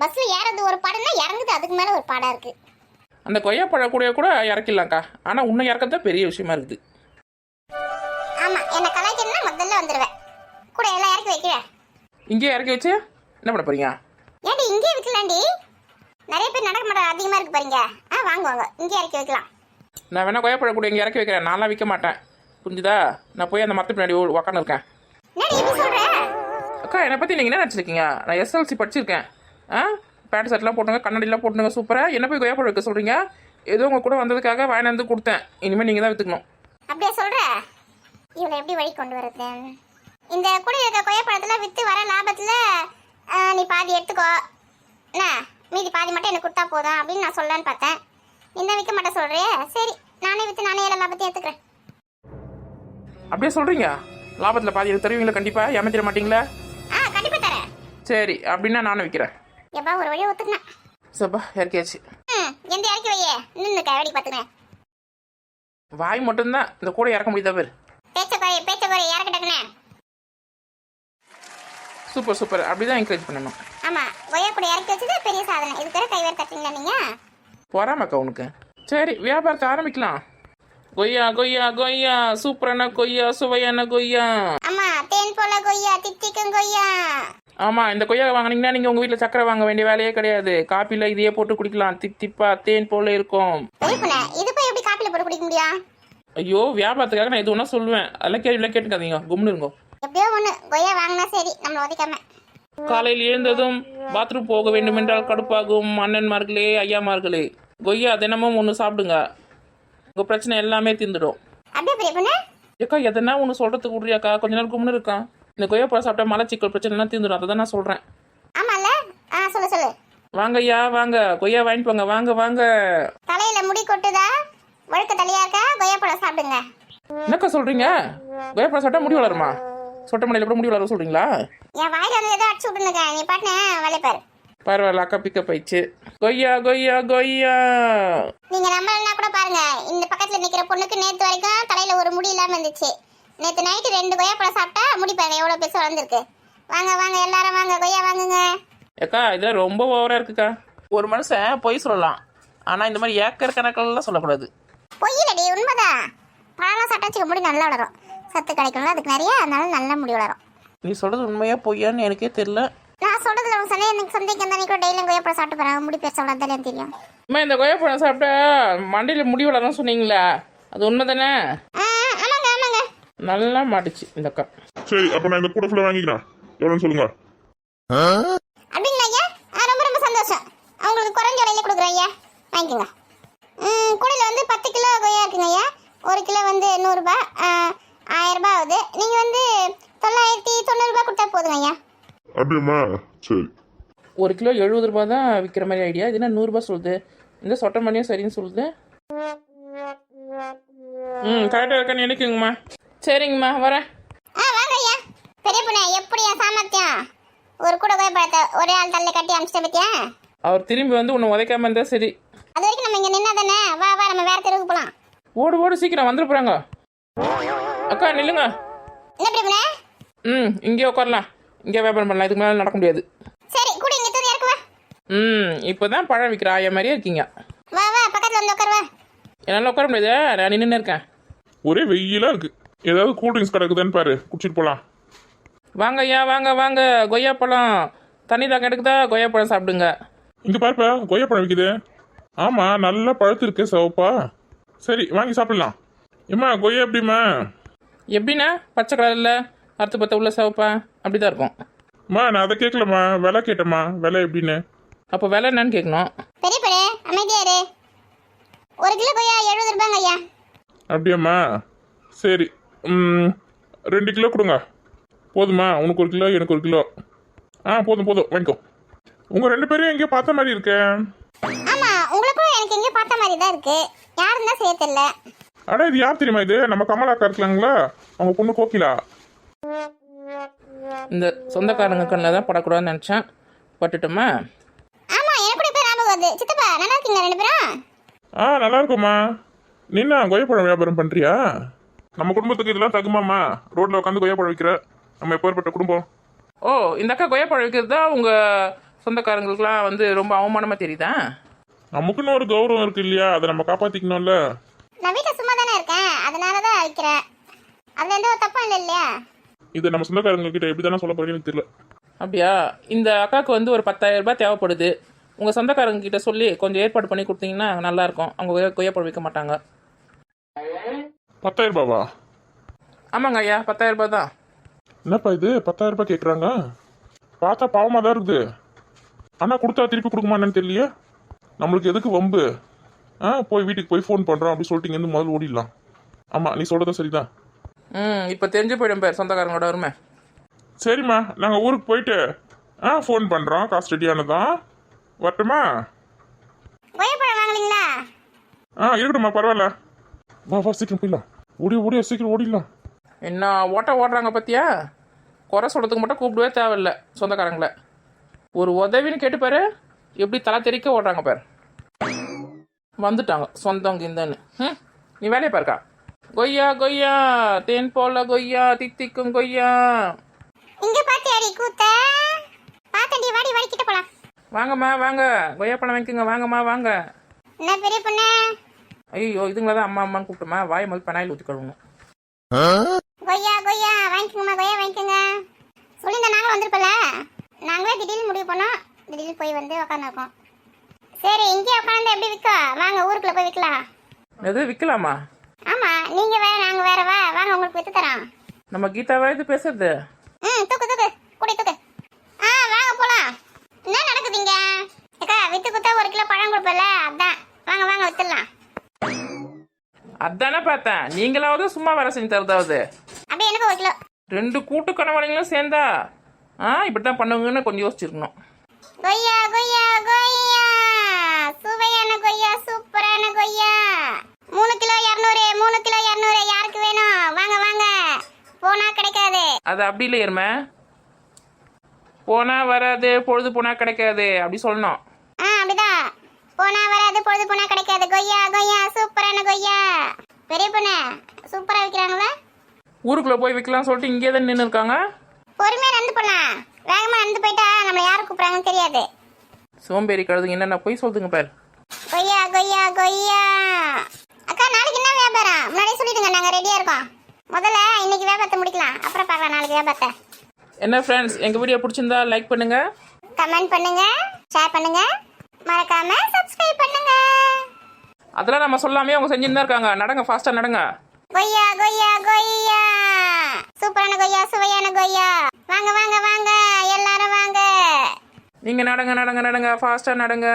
பஸ்ல ஏறது ஒரு பாடம்னா இறங்குது அதுக்கு மேல ஒரு பாடம் இருக்கு. அந்த கொய்யா பழக்கூடிய கூட இறக்கிடலாம்க்கா. ஆனால் உன்னை இறக்கத்தான் பெரிய விஷயமா இருக்குது. ஆமா, என்ன கலாய்க்கணும்னா முதல்ல வந்துடுவேன். கூட எல்லாம் இறக்கி வைக்கிறேன். இங்கேயே இறக்கி வச்சு என்ன பண்ண போறீங்க? ஏன்டி இங்கே வைக்கலாண்டி? நிறைய பேர் நடக்க மாட்டாங்க, அதிகமா இருக்கு பாருங்க. வாங்குவாங்க, இங்கே இறக்கி வைக்கலாம். நான் வேணா கொய்யா பழக்கூடிய இங்கே இறக்கி வைக்கிறேன். நான்லாம் விற்க மாட்டேன், புரிஞ்சுதா? நான் போய் அந்த மரத்து பின்னாடி உக்காந்து இருக்கேன். என்னடி இப்படி சொல்ற? அக்கா, என்னை பற்றி நீங்கள் என்ன நினச்சிருக்கீங்க? நான் எஸ்எல்சி படிச்சிருக்கேன். பேண்ட் ஷர்ட்லாம் போட்டுங்க, கண்ணாடிலாம் போட்டுங்க, சூப்பராக. என்ன போய் கொய்யா பழம் வைக்க சொல்கிறீங்க? ஏதோ உங்கள் கூட வந்ததுக்காக வாங்கிட்டு கொடுத்தேன். இனிமேல் நீங்கள் தான் விற்றுக்கணும். அப்படியே சொல்ற? இவளை எப்படி வழி கொண்டு வரது? இந்த கூட இருக்க கொய்யா பழத்துல வித்து வர லாபத்துல நீ பாதி எடுத்துக்கோ, என்ன மீதி பாதி மட்டும் எனக்கு கொடுத்தா போதும் அப்படின்னு நான் சொல்லலான்னு பார்த்தேன். நீ தான் விற்க மாட்டேன் சொல்றியே, சரி நானே வித்து நானே எல்லா லாபத்தையும் எடுத்துக்கிறேன். அப்படியே சொல்கிறீங்க? லாபத்தில் பாதி எடுத்து தருவீங்களா? கண்டிப்பாக ஏமாத்திட மாட்டீங்களா? கண்டிப்பா தரேன். சரி, அப்படின்னா நானும் விற்கிறேன். எப்பா ஒரு வழியை ஒத்துக்கினேன். சப்பா, இறக்கியாச்சு. எந்த இறக்கி வையே, நின்று வேடி பார்த்துக்கிறேன். வாய் மட்டும்தான் இந்த கூட இறக்க முடியுதா பேர்? பேச்ச குறை இறக்கட்டக்குனே. சூப்பர் சூப்பர், அப்படிதான் என்கரேஜ் பண்ணணும். ஆமா, கொய்யா கூட இறக்கி வச்சது பெரிய சாதனை. இதுக்கு கை வேறு தட்டுங்களா நீங்க? போறாமக்கா உனக்கு. சரி, வியாபாரத்தை ஆரம்பிக்கலாம். கொய்யா கொய்யா கொய்யா, சூப்பரான கொய்யா, சுவையான கொய்யா. ஆமா, தேன் போல கொய்யா, தித்திக்கும் கொய்யா. ஆமா, இந்த கொய்யா வாங்கினீங்கன்னா நீங்க உங்க வீட்டுல சக்கரை வாங்க வேண்டிய வேலையே கிடையாது. காப்பில இதையே போட்டு குடிக்கலாம். தித்திப்பா தேன் போல இருக்கும். இது போய் எப்படி காப்பில போட்டு குடிக்க முடியும்? ஐயோ, வியாபாரத்துக்காக நான் எது ஒன்றா சொல்லுவேன். அதெல்லாம் கேள்விலாம் கேட்டுக்காதீங்க, கும்னு இருங்கோ. எப்படியோ ஒண்ணு கொய்யா வாங்கினா சரி, நம்மள ஒதுக்காம. காலையில் எழுந்ததும் பாத்ரூம் போக வேண்டும் என்றால் கடுப்பாகும் அண்ணன்மார்களே, ஐயாமார்களே, கொய்யா தினமும் ஒன்று சாப்பிடுங்க. உங்க பிரச்சனை எல்லாமே தீர்ந்துடும். அப்படியே பெரிய பொண்ணு. ஏக்கா, எதனா ஒன்று சொல்றதுக்கு விடுறியாக்கா? கொஞ்ச நேரம் கும்னு இருக்கான். இந்த கொய்யா பழம் சாப்பிட்டா மலச்சிக்கல் பிரச்சனை எல்லாம் தீர்ந்துடும். அதை தான் நான் சொல்றேன். ஆமால, சொல்லு. வாங்க ஐயா, வாங்க கொய்யா வாங்கிட்டு போங்க. வாங்க வாங்க. தலையில முடி கொட்டுதா? வழுக்க தலையா இருக்கா? கொய்யா பழம் சாப்பிடுங்க. என்னக்கா சொல்றீங்க? கொய்யா பழம் சாப்பிட்டா முடி வளருமா? சொட்ட மலையில கூட முடி வளரும் சொல்றீங்களா? என் வாயில வந்து ஏதோ அடிச்சு விட்டுனுக்க, நீ பாட்டு வேலைய பாரு. பரவாயில்ல, அக்கா பிக்கப் ஆயிடுச்சு. கொய்யா கொய்யா கொய்யா. நீங்க நம்பலன்னா கூட பாருங்க, இந்த பக்கத்துல நிக்கிற பொண்ணுக்கு நேத்து வரைக்கும் தலையில ஒரு முடி இல்லாம இருந்துச்சு. நேத்து நைட்டு 2 கொய்யா பழம் சாப்பிட்டா முடி பாருங்க எவ்வளவு பெருசு வளர்ந்துருக்கு. வாங்க வாங்க எல்லாரும் வாங்க, கொய்யா வாங்குங்க. ஏக்கா, இதெல்லாம் ரொம்ப ஓவரா இருக்குக்கா. ஒரு மனுஷன் பொய் சொல்லலாம், ஆனா இந்த மாதிரி ஏக்கர் கணக்கெல்லாம் சொல்லக்கூடாது. பொய் இல்லடி, உண்மைதான். பழம் சாப்பிட்டா முடி நல்லா வளரும், சத்து கிடைக்கணும் அதுக்கு நிறைய, அதனால நல்ல முடி வளரும். நீ சொல்றது உண்மையா பொய்யான்னு எனக்கே தெரியல. நான் சொல்றதுல உங்க சொன்னேன், எனக்கு சந்தேகம் தான். கூட டெய்லியும் கொய்யா பழம் சாப்பிட்டு போறாங்க, முடி பெருசா வளர்ந்தாலே தெரியும். அம்மா, இந்த கொய்யா பழம் சாப்பிட்டா மண்டையில முடி வளரும் சொன்னீங்களா? அது உண்மை தானே? ஆமாங்க ஆமாங்க. நல்லா மாட்டுச்சு இந்த அக்கா. சரி, அப்ப நான் இந்த கூட ஃபுல்லா வாங்கிக்கிறேன். எவ்வளோன்னு சொல்லுங்க. அப்படிங்களா ஐயா? ரொம்ப ரொம்ப சந்தோஷம். அவங்களுக்கு குறைஞ்ச விலையில கொடுக்குறேன் ஐயா, வாங்கிக்கோங்க. கூடையில் வந்து 10 கிலோ கொய்யா இருக்குங்க ஐயா. 1 கிலோ வந்து 100 ரூபாய், 1000 ரூபாய் ஆகுது. நீங்க வந்து 990 ரூபாய் கொடுத்தா போதுங்க ஐயா. அப்படியுமா? சரி. 1 கிலோ 70 ரூபாய் தான் விற்கிற மாதிரி ஐடியா. இது என்ன 100 ரூபாய் சொல்லுது? இந்த சொட்ட மணியும் சரின்னு சொல்லுது. கரெக்டாக இருக்கான்னு நினைக்குங்கம்மா. சரிங்கம்மா, வரேன். வாங்க ஐயா. பெரிய பொண்ணு, எப்படியா சாமர்த்தியம்? ஒரு கூட கொய்யா பழத்தை ஒரே ஆள் தள்ள கட்டி அனுப்பிச்சிட்ட பத்தியா? அவர் திரும்பி வந்து உன்னை உதைக்காம இருந்தா சரி. அது வரைக்கும் நம்ம இங்க நின்னா தானே. வா வா, நம்ம வேற தெருவுக்கு போலாம். ஓடு ஓடு, சீக்கிரம் வந்துட போறாங்க. அக்கா நில்லுங்க. என்ன பெரிய பொண்ணு? இங்கே உட்காரலாம். இங்கே வியாபாரம் பண்ணலாம். இதுக்கு மேலே நடக்க முடியாது. சரி, கூட இங்க தூக்கி இறக்கு வா. இப்போதான் பழம் விற்கிற ஆயா மாதிரியே இருக்கீங்க. வா வா, பக்கத்துல வந்து உட்காரு வா. என்னால் உட்கார முடியாது, நான் நின்று இருக்கேன். ஒரே வெயிலா இருக்கு. ஏதாவது கூல் ட்ரிங்க்ஸ் கிடக்குதான்னு பாரு, குடிச்சிட்டு போலாம். வாங்க ஐயா, வாங்க வாங்க. கொய்யா பழம் தண்ணி தாங்க எடுக்குதா? கொய்யா பழம் சாப்பிடுங்க. இங்க பாருப்பா, கொய்யா பழம் விற்குது. ஆமா, நல்லா பழுத்து இருக்கு சிவப்பா. சரி, வாங்கி சாப்பிடலாம். ஏம்மா, கொய்யா எப்படிம்மா? எப்படின்னா பச்சை கலரில் அறுத்து பத்த உள்ள சிவப்பா அப்படிதான் இருக்கும். அம்மா, நான் அதை கேட்கலம்மா, விலை கேட்டம்மா. விலை எப்படின்னு? அப்போ விலை என்னன்னு கேட்கணும். பெரிய பொண்ணு, அமைதியா இரு. 1 கிலோ கொய்யா 70 ரூபாங்க ஐயா. அப்படியாம்மா? சரி, 2 கிலோ கொடுங்க. போதுமா? உனக்கு 1 கிலோ, எனக்கு 1 கிலோ. போதும் போதும், வாங்கிக்கோ. உங்க 2 பேரும் எங்கேயோ பார்த்த மாதிரி இருக்கு. ஆமா, உங்களுக்கும் எனக்கு எங்கேயோ பார்த்த மாதிரி தான் இருக்கு. யாருன்னு தான் செய்ய தெரியல. அட, இது யார் தெரியுமா? இது நம்ம கமலாக்கா இருக்கலாங்களா, அவங்க பொண்ணு கோகிலா. இந்த சொந்தக்காரங்க கண்ணில் தான் படக்கூடாதுன்னு நினச்சேன், பட்டுட்டோமா? ஆமா, எனக்கு கூட பேர் ஞாபகம் வருது. சித்தப்பா, நல்லா இருக்கீங்க 2 பேரும்? நல்லா இருக்குமா. நின்னா கொய்யாப்பழம் வியாபாரம் பண்றியா? நம்ம குடும்பத்துக்கு இதெல்லாம் தகுமாமா? ரோட்ல உட்காந்து கொய்யாப்பழம் விற்கிற நம்ம எப்பேற்பட்ட குடும்பம். ஓ, இந்த அக்கா கொய்யா பழம் விற்கிறது தான் உங்கள் சொந்தக்காரங்களுக்குலாம் வந்து ரொம்ப அவமானமாக தெரியுதா? நமக்குன்னு ஒரு கௌரவம் இருக்கு இல்லையா, அதை நம்ம காப்பாத்திக்கணும்ல. நான் வீட்டில் சும்மா தானே இருக்கேன், அதனால தான் வைக்கிறேன். அதில் எந்த ஒரு தப்பும் இல்லை இல்லையா? இதை நம்ம சொந்தக்காரங்க கிட்ட எப்படி தானே சொல்ல போறேன்னு எனக்கு தெரியல. அப்படியா? இந்த அக்காவுக்கு வந்து ஒரு 10,000 ரூபாய் தேவைப்படுது. உங்கள் சொந்தக்காரங்க கிட்ட சொல்லி கொஞ்சம் ஏற்பாடு பண்ணி கொடுத்தீங்கன்னா நல்லாயிருக்கும். அவங்க கொய்யாப்பழம் விற்க மாட்டாங்க. 10,000 ரூபாவா? ஆமாங்க ஐயா, 10,000 ரூபாய் தான். என்னப்பா இது 10,000 ரூபாய் கேட்குறாங்க? பார்த்தா பாவமாக தான் இருக்குது. ஆனால் கொடுத்தா திருப்பி கொடுக்குமா என்னன்னு தெரியலையே. நம்மளுக்கு எதுக்கு வம்பு? போய் வீட்டுக்கு போய் ஃபோன் பண்ணுறோம் அப்படி சொல்லிட்டு இங்கேருந்து முதல்ல ஓடிடலாம். ஆமாம், நீ சொல்கிறதும் சரிதான். இப்போ தெரிஞ்சு போயிடும் பேர் சொந்தக்காரங்களோட வருமே. சரிம்மா, நாங்கள் ஊருக்கு போயிட்டு ஃபோன் பண்ணுறோம். காசு ரெடியானதான் வரட்டுமா? கொய்யாப்பழம் வாங்கலீங்களா? இருக்கட்டும்மா, பரவாயில்ல. வா சீக்கிரம் போயிடலாம். ஓடியா சீக்கிரம் ஓடிடலாம். என்ன ஓடுறாங்க பார்த்தியா? குறை சொல்கிறதுக்கு மட்டும் கூப்பிடவே தேவையில்லை சொந்தக்காரங்களை. ஒரு உதவின்னு கேட்டுப்பாரு, எப்படி தலை தெறிக்க ஓடுறாங்க பாரு. வந்துட்டாங்க சொந்தங்க இந்தன்னு. நீ வேலையை பாருக்கா. கொய்யா கொய்யா தேன் போல கொய்யா தித்திக்கும் கொய்யா. இங்க பாத்தியாடி கூத்த? பாத்தண்டி, வாடி வாடி கிட்ட போலாம். வாங்கம்மா வாங்க, கொய்யா பழம் வாங்கிக்கோங்க. வாங்கம்மா வாங்க. என்ன பெரிய பொண்ணு? ஐயோ, இதுங்களா தான் அம்மா அம்மான்னு கூப்பிட்டுமா. வாய் முதல் பெனாயில் ஊற்றி கழுவணும். கொய்யா கொய்யா வாங்கிக்கோங்கம்மா, கொய்யா வாங்கிக்கோங்க. சொல்லியிருந்தா நாங்களும் வந்திருப்பல. நாங்களே திடீர்னு முடிவு பண்ணோம், திடீர்னு போய் வந்து உட்காந்துருக்கோம். சரி, இங்கே உட்காந்து எப்படி விற்கும்? வாங்க ஊருக்குள்ள போய் விற்கலாம். எது விற்கலாமா? ஆமா, நீங்க வேற நாங்க வேற. வாங்க உங்களுக்கு வித்து தரோம். நம்ம கீதாவா இது பேசுறது? தூக்கு கூட தூக்கு. வாங்க போலாம். என்ன நடக்குதுங்க? அக்கா, வித்து குத்தா 1 கிலோ பழம் கொடுப்பல, அதான். வாங்க வித்துடலாம். அதானே பார்த்தேன். நீங்களாவது சும்மா வேலை செஞ்சு தரதாவது. அப்படியே எனக்கு 1 கிலோ. 2 கூட்டு கணவரைங்களும் சேர்ந்தா இப்படி தான் பண்ணுவீங்கன்னு கொஞ்சம் யோசிச்சிருக்கணும். கொய்யா கொய்யா கொய்யா, சுவையான கொய்யா, சூப்பரான கொய்யா. 3 கிலோ 200, 3 கிலோ 200. யாருக்கு வேணும்? வாங்க. போனா கிடைக்காது. அது அப்படி இல்லை எருமை. போனா வராது, பொழுது போனா கிடைக்காது அப்படி சொல்லணும். அப்படிதான். போனா வராது, பொழுது போனா கிடைக்காது. கொய்யா கொய்யா, சூப்பரான கொய்யா. பெரிய பொண்ணு, சூப்பரா விற்கிறாங்களா? ஊருக்குள்ள போய் விற்கலாம்னு சொல்லிட்டு இங்கே தான் நின்று இருக்காங்க. பொறுமையா நடந்து போலாம். வேகமா நடந்து போயிட்டா நம்மள யாரு கூப்பிடுறாங்கன்னு தெரியாது. சோம்பேறி கழுதுங்க என்னென்ன போய் சொல்லுங்க பாரு. கொய்யா கொய்யா கொய்யா. அக்கா, நாளைக்கு என்ன வியாபாரம்? முன்னாடியே சொல்லிடுங்க, நாங்க ரெடியா இருக்கோம். முதல்ல இன்னைக்கு வியாபாரத்தை முடிக்கலாம், அப்புறம் பார்க்கலாம் நாளைக்கு வியாபாரத்தை. என்ன ஃப்ரெண்ட்ஸ், எங்கள் வீடியோ பிடிச்சிருந்தா லைக் பண்ணுங்க, கமெண்ட் பண்ணுங்க, ஷேர் பண்ணுங்க, மறக்காம சப்ஸ்கிரைப் பண்ணுங்க. அதெல்லாம் நம்ம சொல்லாமே அவங்க செஞ்சுன்னு தான் இருக்காங்க. நடங்க, ஃபாஸ்ட்டாக நடங்க. கொய்யா கொய்யா கொய்யா, சூப்பரான கொய்யா, சுவையான கொய்யா. வாங்க எல்லாரும் வாங்க. நீங்கள் நடங்க, ஃபாஸ்ட்டாக நடங்க.